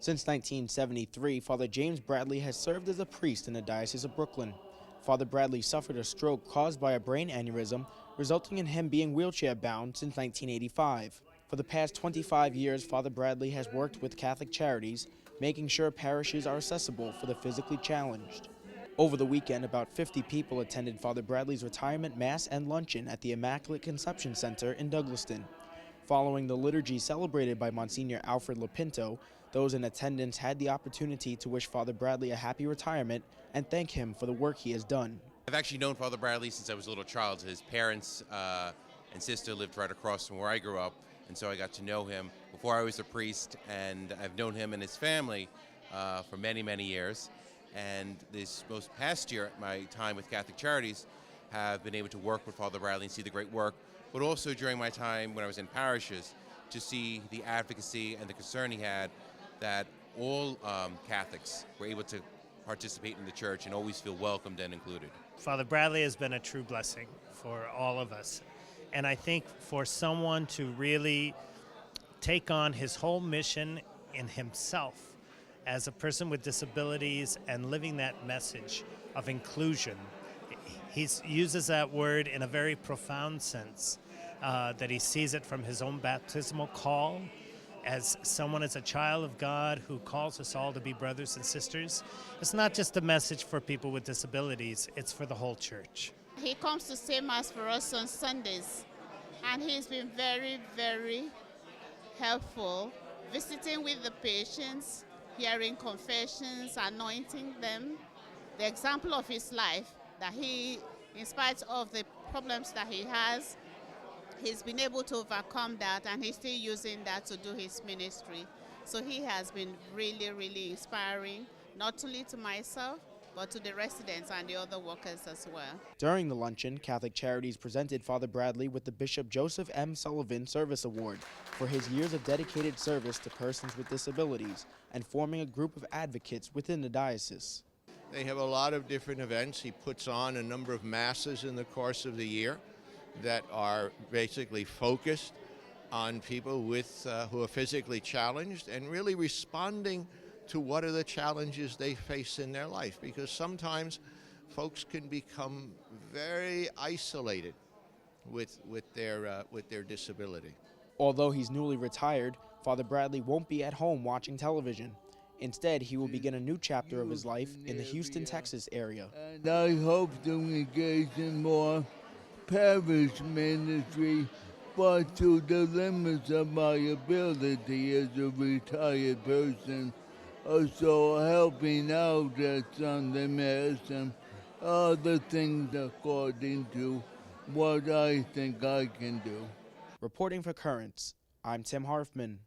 Since 1973, Father James Bradley has served as a priest in the Diocese of Brooklyn. Father Bradley suffered a stroke caused by a brain aneurysm, resulting in him being wheelchair-bound since 1985. For the past 25 years, Father Bradley has worked with Catholic Charities, making sure parishes are accessible for the physically challenged. Over the weekend, about 50 people attended Father Bradley's retirement mass and luncheon at the Immaculate Conception Center in Douglaston. Following the liturgy celebrated by Monsignor Alfred Lapinto, those in attendance had the opportunity to wish Father Bradley a happy retirement and thank him for the work he has done. I've actually known Father Bradley since I was a little child. His parents and sister lived right across from where I grew up, and so I got to know him before I was a priest, and I've known him and his family for many, many years. And this most past year, my time with Catholic Charities, have been able to work with Father Bradley and see the great work, but also during my time when I was in parishes, to see the advocacy and the concern he had that all Catholics were able to participate in the church and always feel welcomed and included. Father Bradley has been a true blessing for all of us. And I think for someone to really take on his whole mission in himself as a person with disabilities and living that message of inclusion, he uses that word in a very profound sense, that he sees it from his own baptismal call as someone, as a child of God who calls us all to be brothers and sisters. It's not just a message for people with disabilities, it's for the whole church. He comes to say Mass for us on Sundays, and he's been very, very helpful, visiting with the patients, hearing confessions, anointing them. The example of his life, that he, in spite of the problems that he has, he's been able to overcome that, and he's still using that to do his ministry. So he has been really, really inspiring, not only to myself, but to the residents and the other workers as well. During the luncheon, Catholic Charities presented Father Bradley with the Bishop Joseph M. Sullivan Service Award for his years of dedicated service to persons with disabilities and forming a group of advocates within the diocese. They have a lot of different events. He puts on a number of masses in the course of the year that are basically focused on people with who are physically challenged and really responding to what are the challenges they face in their life, because sometimes folks can become very isolated with their disability. Although he's newly retired, Father Bradley won't be at home watching television. Instead, he will begin a new chapter of his life in the Houston, Texas area. And I hope to engage in more parish ministry, but to the limits of my ability as a retired person. Also helping out at Sunday Mass and other things according to what I think I can do. Reporting for Currents, I'm Tim Harfmann.